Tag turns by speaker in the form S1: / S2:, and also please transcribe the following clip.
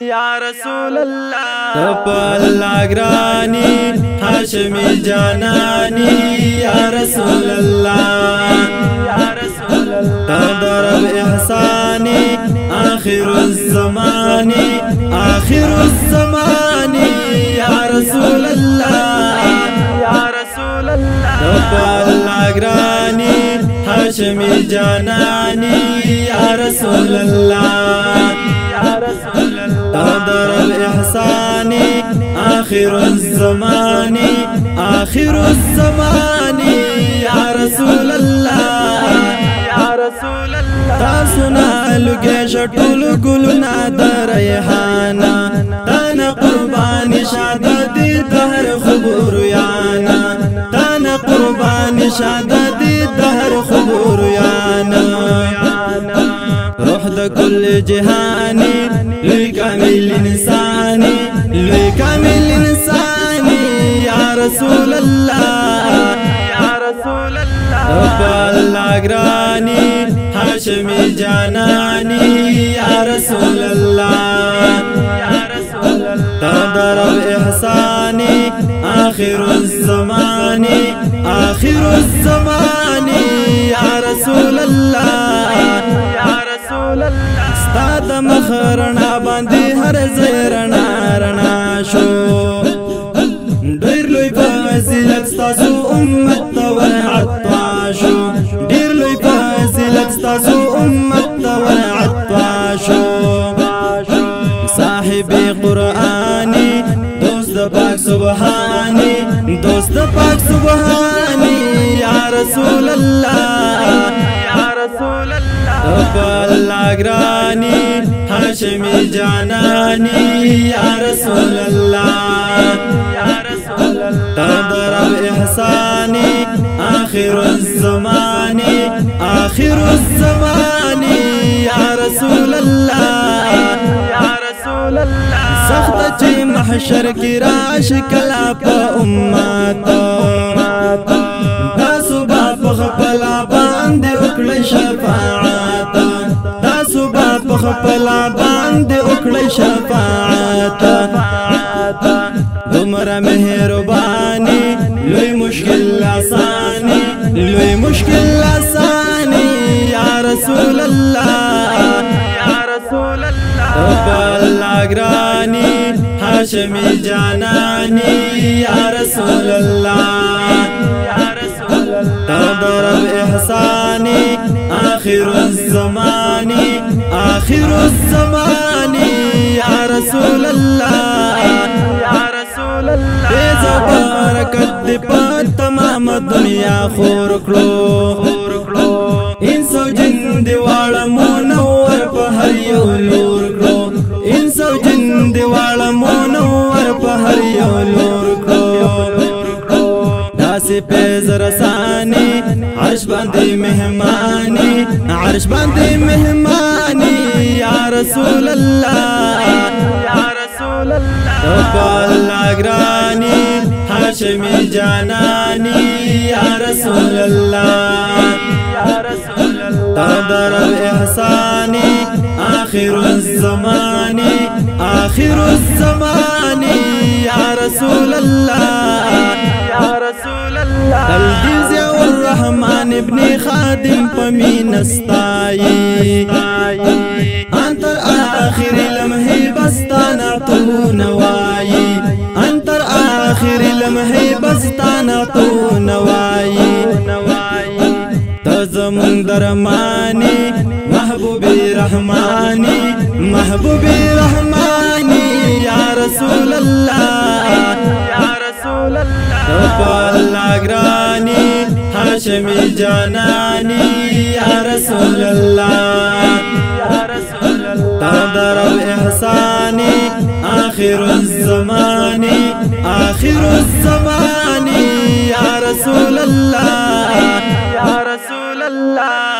S1: या रसूल अल्लाह
S2: तपल्ला ग्रानी हाशमी जानानी या रसूल अल्लाह
S1: या रसूल अल्लाह
S2: तदरब एहसानी आखिरुज़्ज़मानी या रसूल अल्लाह
S1: या रसूल अल्लाह
S2: तपल्ला ग्रानी हाशमी जानानी या रसूल अल्लाह तदरब एहसानी आखिरुज़्ज़मानी या रसूल अल्लाह
S1: या रसूल अल्लाह
S2: तासुना लुगे शटुल गुलना दरयहाना ताना कुर्बानी शादी दहर खबूर याना ताना कुर्बानी शादी दहर खबूर याना روح ذا كل جهاني لكامل إنساني يا رسول الله
S1: يا رسول الله
S2: تبالله أقراني هاشمي جاناني يا رسول الله
S1: يا رسول الله
S2: تضرب إحساني آخر الزمان يا رسول الله استاد مخرنا باندې هر زیرنا رنا شو ډیر لوی فضیلت تاسو امت ور عطاشو ډیر لوی فضیلت تاسو امت ور عطاشو صاحب قرآنی دوست پاک سبحانی یا رسول الله
S1: يا رسول الله
S2: تبالله أقراني هاشمي جاناني يا رسول الله
S1: يا رسول الله
S2: تضرب إحساني آخر الزمان يا رسول الله
S1: يا رسول الله
S2: سخت محشر کی راش کلا پا امتا تاسو باپ خپلا باند اکڑی شفاعتا تاسو باپ خپلا باند اکڑی شفاعتا دمر مہربانی لوی مشکل آسانی یا رسول اللہ
S1: يا رسول الله
S2: تبالله أقراني هاشمي جاناني يا رسول الله
S1: يا رسول الله
S2: تضرب إحساني آخر الزمان يا رسول الله
S1: يا رسول الله
S2: إذا بركت دبات تمام الدنيا خوركلو إنسو جن ديوالا منور بهر يولور كلو إنسو جن ديوالا منور بهر يولور كلو داسي پیز رساني عرش باندي مهماني يا رسول الله
S1: يا رسول الله
S2: تبالله أقراني هاشمي جاناني يا رسول الله
S1: يا رسول الله
S2: تضرب إحساني آخر الزمان يا رسول الله
S1: يا رسول الله
S2: الجيز يا الرحمن ابن خادم فمين استاي أنت آخر لمحي بستانا تو نواي أنت آخر لمحي بستانا تو نواي تزمون درماني محبوبي رحماني يا رسول الله
S1: يا رسول الله
S2: تبالله أقراني هاشمي جاناني يا رسول الله
S1: يا رسول الله
S2: تضرب إحساني آخر الزمان يا رسول الله
S1: يا رسول الله